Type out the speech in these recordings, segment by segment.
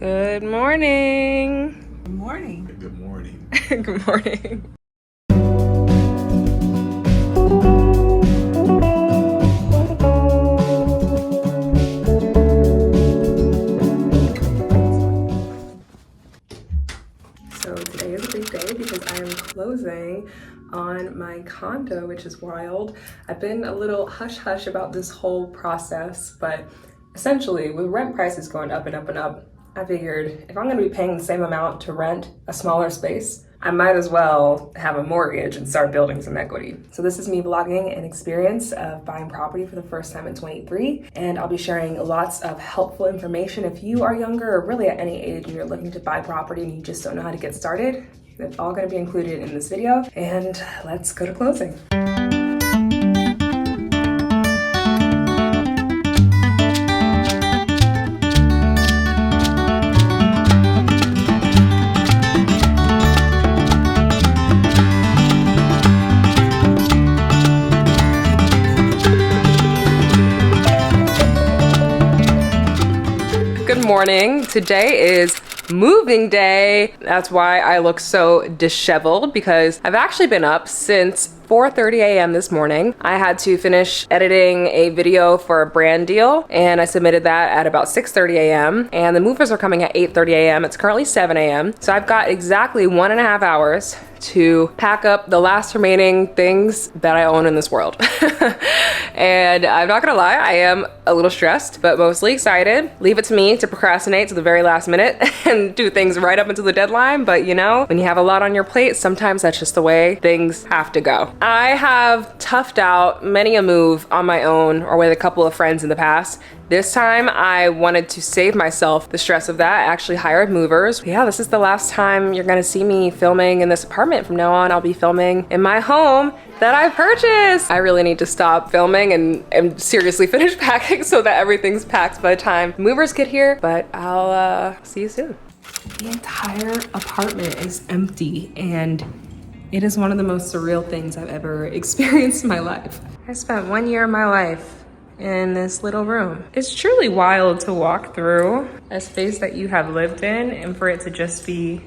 Good morning. Good morning. Good morning. Good morning. So today is a big day because I am closing on my condo, which is wild. I've been a little hush-hush about this whole process, but essentially with rent prices going up and up and up, I figured if I'm gonna be paying the same amount to rent a smaller space, I might as well have a mortgage and start building some equity. So this is me vlogging an experience of buying property for the first time in 23, and I'll be sharing lots of helpful information if you are younger or really at any age and you're looking to buy property and you just don't know how to get started. It's all gonna be included in this video, and let's go to closing. Good morning. Today is moving day. That's why I look so disheveled, because I've actually been up since 4:30 a.m. this morning. I had to finish editing a video for a brand deal, and I submitted that at about 6:30 a.m. and the movers are coming at 8:30 a.m. It's currently 7 a.m. So I've got exactly 1.5 hours to pack up the last remaining things that I own in this world. And I'm not gonna lie, I am a little stressed, but mostly excited. Leave it to me to procrastinate to the very last minute and do things right up until the deadline. But you know, when you have a lot on your plate, sometimes that's just the way things have to go. I have toughed out many a move on my own or with a couple of friends in the past. This time I wanted to save myself the stress of that. I actually hired movers. Yeah, this is the last time you're gonna see me filming in this apartment. From now on, I'll be filming in my home that I purchased. I really need to stop filming and seriously finish packing so that everything's packed by the time movers get here, but I'll see you soon. The entire apartment is empty, and it is one of the most surreal things I've ever experienced in my life. I spent 1 year of my life in this little room. It's truly wild to walk through a space that you have lived in and for it to just be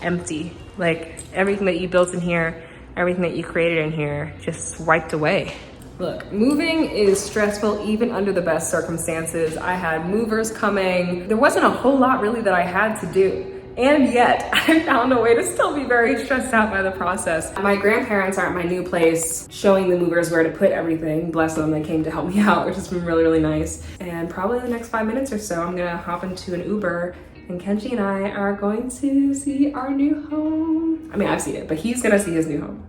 empty. Like everything that you built in here, everything that you created in here, just wiped away. Look, moving is stressful even under the best circumstances. I had movers coming. There wasn't a whole lot really that I had to do. And yet, I found a way to still be very stressed out by the process. My grandparents are at my new place, showing the movers where to put everything. Bless them, they came to help me out, which has been really, really nice. And probably in the next 5 minutes or so, I'm gonna hop into an Uber, and Kenji and I are going to see our new home. I mean, I've seen it, but he's gonna see his new home.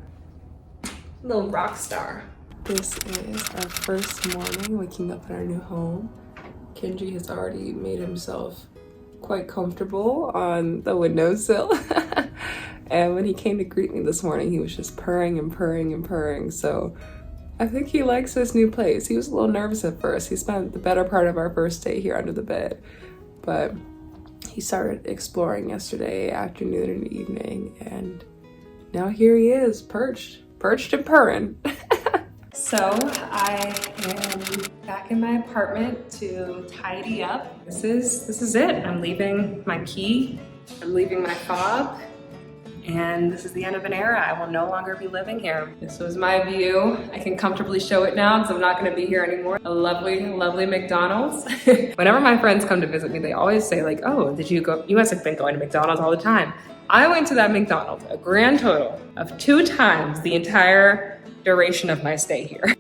Little rock star. This is our first morning waking up in our new home. Kenji has already made himself quite comfortable on the windowsill. And when he came to greet me this morning, he was just purring and purring and purring. So I think he likes this new place. He was a little nervous at first. He spent the better part of our first day here under the bed, but he started exploring yesterday afternoon and evening, and now here he is, perched and purring. So I am back in my apartment to tidy up. This is it. I'm leaving my key, I'm leaving my fob, and this is the end of an era. I will no longer be living here. This was my view. I can comfortably show it now because I'm not gonna be here anymore. A lovely, lovely McDonald's. Whenever my friends come to visit me, they always say like, oh, did you go? You must have been going to McDonald's all the time. I went to that McDonald's a grand total of 2 times the entire duration of my stay here.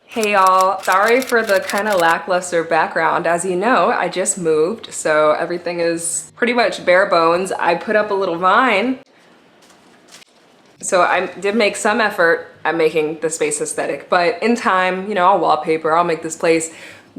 Hey y'all, sorry for the kind of lackluster background. As you know, I just moved, so everything is pretty much bare bones. I put up a little vine. So I did make some effort at making the space aesthetic, but in time, you know, I'll wallpaper, I'll make this place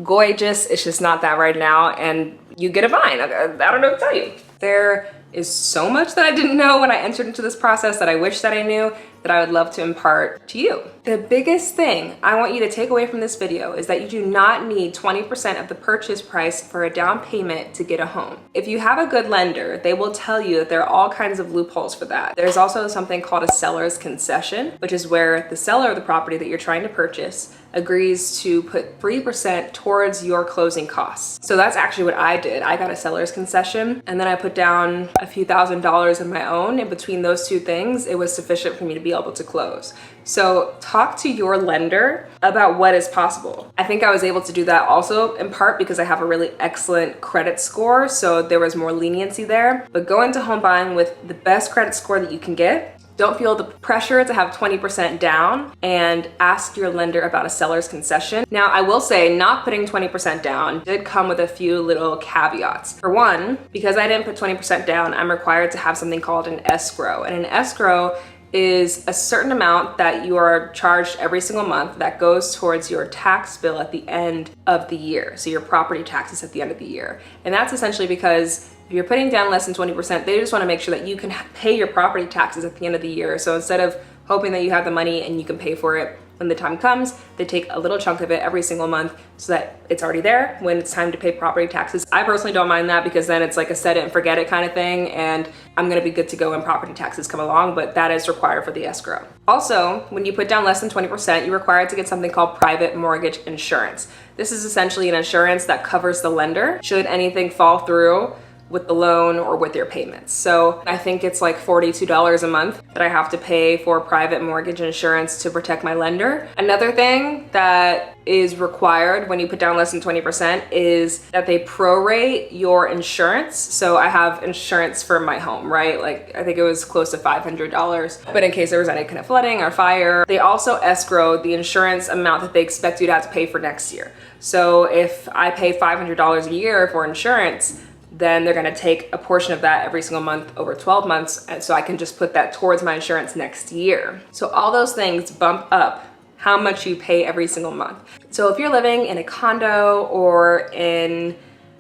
gorgeous. It's just not that right now, and you get a vine. I don't know what to tell you. There is so much that I didn't know when I entered into this process that I wish that I knew, that I would love to impart to you. The biggest thing I want you to take away from this video is that you do not need 20% of the purchase price for a down payment to get a home. If you have a good lender, they will tell you that there are all kinds of loopholes for that. There's also something called a seller's concession, which is where the seller of the property that you're trying to purchase agrees to put 3% towards your closing costs. So that's actually what I did. I got a seller's concession and then I put down a few $1,000s of my own. And between those two things, it was sufficient for me to be able to close. So talk to your lender about what is possible. I think I was able to do that also in part because I have a really excellent credit score. So there was more leniency there. But go into home buying with the best credit score that you can get. Don't feel the pressure to have 20% down, and ask your lender about a seller's concession. Now, I will say not putting 20% down did come with a few little caveats. For one, because I didn't put 20% down, I'm required to have something called an escrow. And an escrow is a certain amount that you are charged every single month that goes towards your tax bill at the end of the year. So your property taxes at the end of the year. And that's essentially because if you're putting down less than 20%, they just want to make sure that you can pay your property taxes at the end of the year. So instead of hoping that you have the money and you can pay for it when the time comes, they take a little chunk of it every single month so that it's already there when it's time to pay property taxes. I personally don't mind that because then it's like a set it and forget it kind of thing, and I'm gonna be good to go when property taxes come along, but that is required for the escrow. Also, when you put down less than 20%, you're required to get something called private mortgage insurance. This is essentially an insurance that covers the lender should anything fall through with the loan or with your payments. So I think it's like $42 a month that I have to pay for private mortgage insurance to protect my lender. Another thing that is required when you put down less than 20% is that they prorate your insurance. So I have insurance for my home, right? Like I think it was close to $500. But in case there was any kind of flooding or fire, they also escrow the insurance amount that they expect you to have to pay for next year. So if I pay $500 a year for insurance, then they're gonna take a portion of that every single month over 12 months. And so I can just put that towards my insurance next year. So all those things bump up how much you pay every single month. So if you're living in a condo or in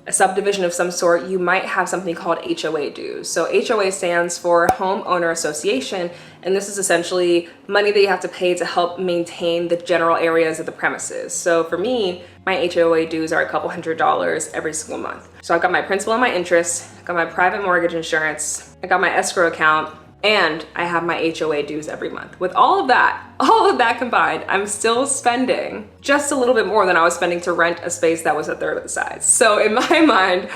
a subdivision of some sort, you might have something called HOA dues. So HOA stands for Homeowner Association, and this is essentially money that you have to pay to help maintain the general areas of the premises. So for me, my HOA dues are a couple $100s every single month. So I've got my principal and my interest, I've got my private mortgage insurance, I got my escrow account, and I have my HOA dues every month. With all of that combined, I'm still spending just a little bit more than I was spending to rent a space that was a third of the size. So in my mind,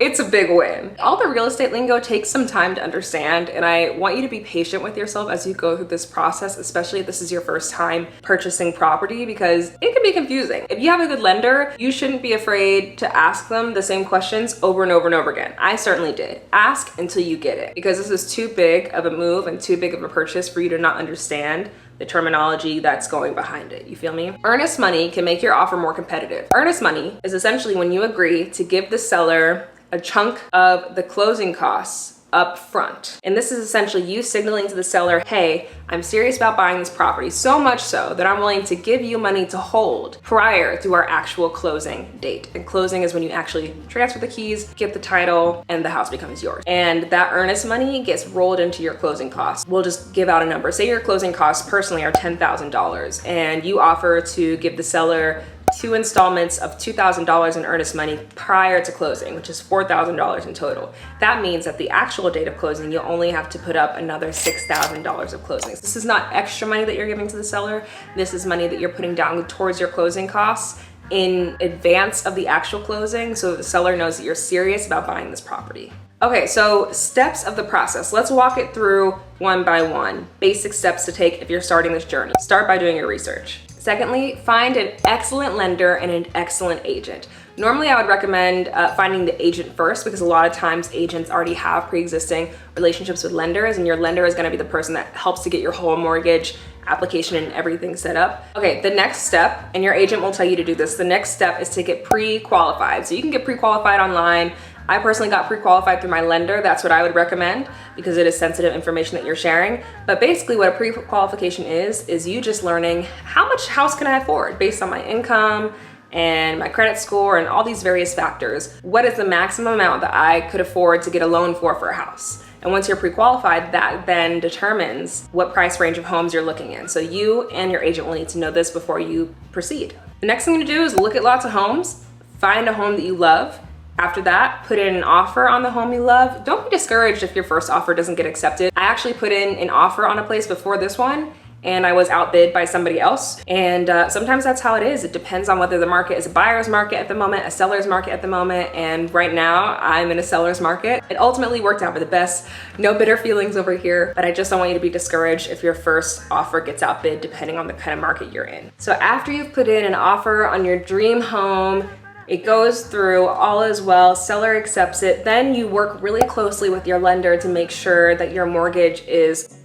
it's a big win. All the real estate lingo takes some time to understand, and I want you to be patient with yourself as you go through this process, especially if this is your first time purchasing property, because it can be confusing. If you have a good lender, you shouldn't be afraid to ask them the same questions over and over and over again. I certainly did. Ask until you get it, because this is too big of a move and too big of a purchase for you to not understand the terminology that's going behind it. You feel me? Earnest money can make your offer more competitive. Earnest money is essentially when you agree to give the seller a chunk of the closing costs up front. And this is essentially you signaling to the seller, hey, I'm serious about buying this property, so much so that I'm willing to give you money to hold prior to our actual closing date. And closing is when you actually transfer the keys, get the title, and the house becomes yours. And that earnest money gets rolled into your closing costs. We'll just give out a number. Say your closing costs personally are $10,000, and you offer to give the seller 2 installments of $2,000 in earnest money prior to closing, which is $4,000 in total. That means at the actual date of closing, you'll only have to put up another $6,000 of closings. This is not extra money that you're giving to the seller. This is money that you're putting down towards your closing costs in advance of the actual closing, so the seller knows that you're serious about buying this property. Okay, so steps of the process. Let's walk it through one by one. Basic steps to take if you're starting this journey. Start by doing your research. Secondly, find an excellent lender and an excellent agent. Normally, I would recommend finding the agent first, because a lot of times agents already have pre-existing relationships with lenders, and your lender is gonna be the person that helps to get your whole mortgage application and everything set up. Okay, the next step, and your agent will tell you to do this, the next step is to get pre-qualified. So you can get pre-qualified online. I personally got pre-qualified through my lender. That's what I would recommend, because it is sensitive information that you're sharing. But basically what a pre-qualification is you just learning how much house can I afford based on my income and my credit score and all these various factors. What is the maximum amount that I could afford to get a loan for a house? And once you're pre-qualified, that then determines what price range of homes you're looking in. So you and your agent will need to know this before you proceed. The next thing to do is look at lots of homes, find a home that you love. After that, put in an offer on the home you love. Don't be discouraged if your first offer doesn't get accepted. I actually put in an offer on a place before this one, and I was outbid by somebody else. And sometimes that's how it is. It depends on whether the market is a buyer's market at the moment, a seller's market at the moment. And right now I'm in a seller's market. It ultimately worked out for the best. No bitter feelings over here, but I just don't want you to be discouraged if your first offer gets outbid depending on the kind of market you're in. So after you've put in an offer on your dream home, it goes through, all is well, seller accepts it, then you work really closely with your lender to make sure that your mortgage is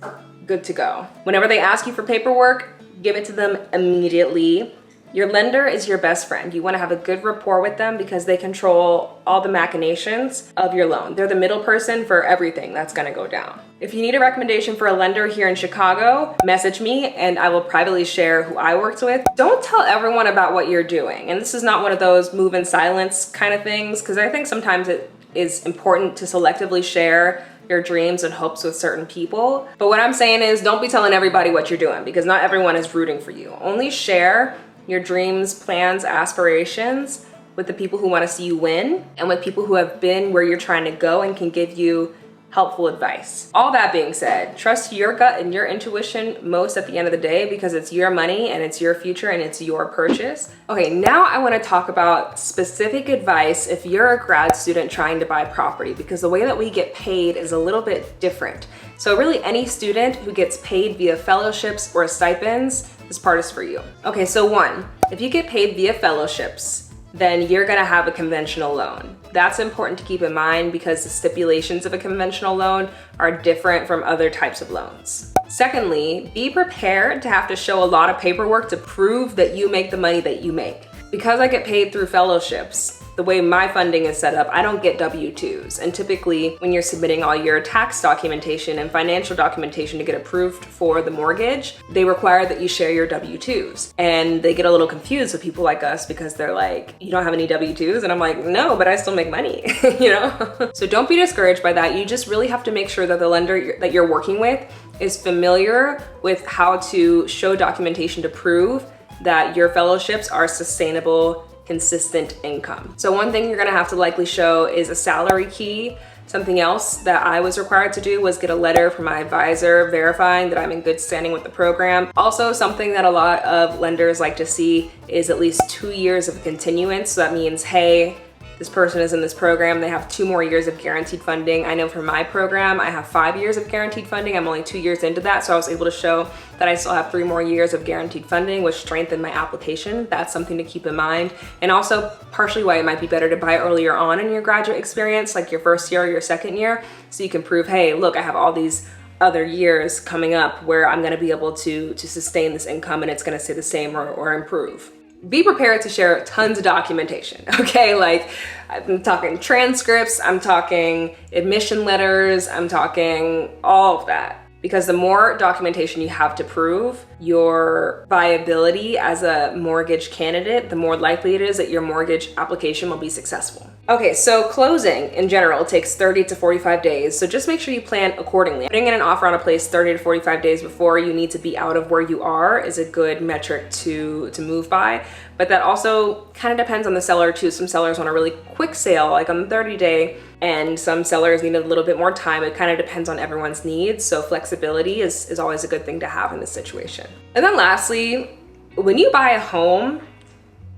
good to go. Whenever they ask you for paperwork, give it to them immediately. Your lender is your best friend. You want to have a good rapport with them because they control all the machinations of your loan. They're the middle person for everything that's going to go down. If you need a recommendation for a lender here in Chicago, message me and I will privately share who I worked with. Don't tell everyone about what you're doing. And this is not one of those move in silence kind of things, because I think sometimes it is important to selectively share your dreams and hopes with certain people. But what I'm saying is, don't be telling everybody what you're doing, because not everyone is rooting for you. Only share your dreams, plans, aspirations with the people who want to see you win and with people who have been where you're trying to go and can give you helpful advice. All that being said, trust your gut and your intuition most at the end of the day, because it's your money and it's your future and it's your purchase. Okay, now I want to talk about specific advice if you're a grad student trying to buy property, because the way that we get paid is a little bit different. So really any student who gets paid via fellowships or stipends, this part is for you. Okay, so one, if you get paid via fellowships, then you're gonna have a conventional loan. That's important to keep in mind because the stipulations of a conventional loan are different from other types of loans. Secondly, be prepared to have to show a lot of paperwork to prove that you make the money that you make. Because I get paid through fellowships, the way my funding is set up, I don't get W-2s. And typically when you're submitting all your tax documentation and financial documentation to get approved for the mortgage, they require that you share your W-2s. And they get a little confused with people like us because they're like, you don't have any W-2s? And I'm like, no, but I still make money, you know? So don't be discouraged by that. You just really have to make sure that the lender that you're working with is familiar with how to show documentation to prove that your fellowships are sustainable, consistent income. So one thing you're gonna have to likely show is a salary key. Something else that I was required to do was get a letter from my advisor verifying that I'm in good standing with the program. Also, something that a lot of lenders like to see is at least 2 years of continuance. So that means, hey, this person is in this program, they have 2 more years of guaranteed funding. I know for my program, I have 5 years of guaranteed funding. I'm only 2 years into that, so I was able to show that I still have 3 more years of guaranteed funding, which strengthened my application. That's something to keep in mind. And also partially why it might be better to buy earlier on in your graduate experience, like your first year or your second year, so you can prove, hey, look, I have all these other years coming up where I'm gonna be able to sustain this income and it's gonna stay the same or improve. Be prepared to share tons of documentation, okay? Like, I'm talking transcripts, I'm talking admission letters, I'm talking all of that. Because the more documentation you have to prove your viability as a mortgage candidate, the more likely it is that your mortgage application will be successful. Okay, so closing in general takes 30 to 45 days, so just make sure you plan accordingly. Putting in an offer on a place 30 to 45 days before you need to be out of where you are is a good metric to move by, but that also kind of depends on the seller too. Some sellers want a really quick sale, like on the 30-day, and some sellers need a little bit more time. It kind of depends on everyone's needs, so flexibility is always a good thing to have in this situation. And then lastly, when you buy a home,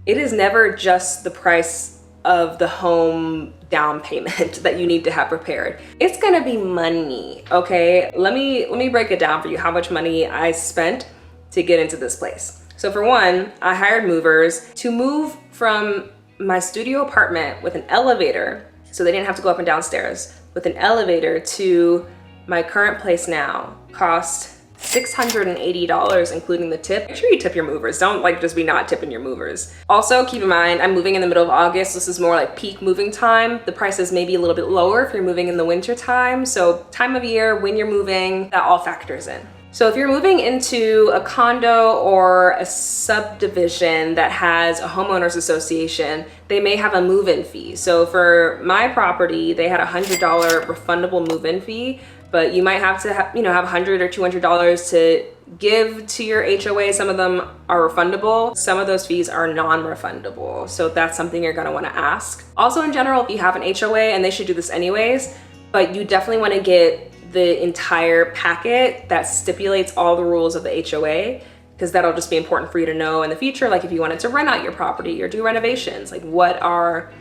it is never just the price of the home down payment that you need to have prepared. It's gonna be money, okay? Let me break it down for you how much money I spent to get into this place. So for one, I hired movers to move from my studio apartment with an elevator, so they didn't have to go up and downstairs, with an elevator to my current place now cost $680, including the tip. Make sure you tip your movers. Don't just be not tipping your movers. Also, keep in mind, I'm moving in the middle of August. This is more like peak moving time. The prices may be a little bit lower if you're moving in the winter time. So time of year, when you're moving, that all factors in. So if you're moving into a condo or a subdivision that has a homeowners association, they may have a move-in fee. So for my property, they had a $100 refundable move-in fee, but you might have to have $100 or $200 to give to your HOA. Some of them are refundable. Some of those fees are non-refundable. So that's something you're gonna wanna ask. Also in general, if you have an HOA, and they should do this anyways, but you definitely wanna get the entire packet that stipulates all the rules of the HOA, because that'll just be important for you to know in the future. Like if you wanted to rent out your property or do renovations, like what are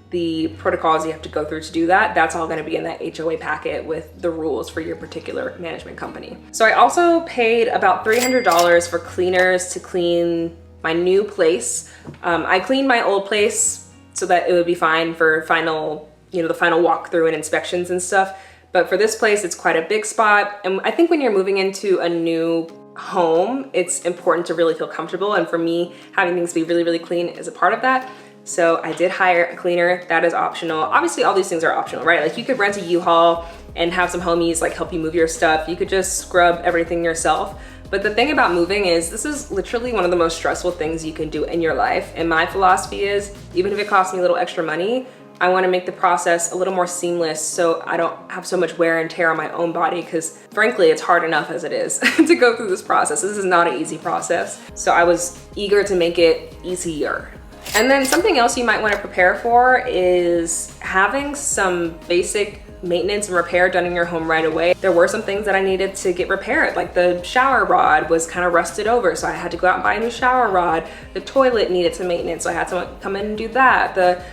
the protocols you have to go through to do that. That's all going to be in that HOA packet with the rules for your particular management company. So I also paid about $300 for cleaners to clean my new place. I cleaned my old place so that it would be fine for final, the final walkthrough and inspections and stuff. But for this place, it's quite a big spot. And I think when you're moving into a new home, it's important to really feel comfortable. And for me, having things be really, really clean is a part of that. So I did hire a cleaner. That is optional. Obviously, all these things are optional, right? Like you could rent a U-Haul and have some homies like help you move your stuff. You could just scrub everything yourself. But the thing about moving is this is literally one of the most stressful things you can do in your life. And my philosophy is, even if it costs me a little extra money, I want to make the process a little more seamless so I don't have so much wear and tear on my own body, because frankly, it's hard enough as it is to go through this process. This is not an easy process. So I was eager to make it easier. And then something else you might want to prepare for is having some basic maintenance and repair done in your home right away. There were some things that I needed to get repaired, like the shower rod was kind of rusted over, so I had to go out and buy a new shower rod. The toilet needed some maintenance, so I had someone come in and do that. The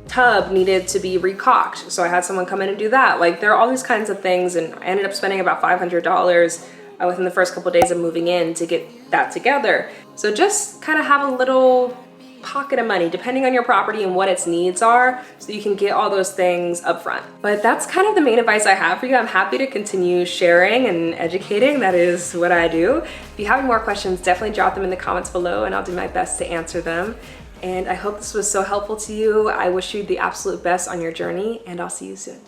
tub needed to be recocked, so I had someone come in and do that. Like there are all these kinds of things, and I ended up spending about $500 within the first couple of days of moving in to get that together. So just kind of have a little pocket of money depending on your property and what its needs are, so you can get all those things up front. But that's kind of the main advice I have for you. I'm happy to continue sharing and educating. That is what I do. If you have any more questions, definitely drop them in the comments below and I'll do my best to answer them. And I hope this was so helpful to you. I wish you the absolute best on your journey, and I'll see you soon.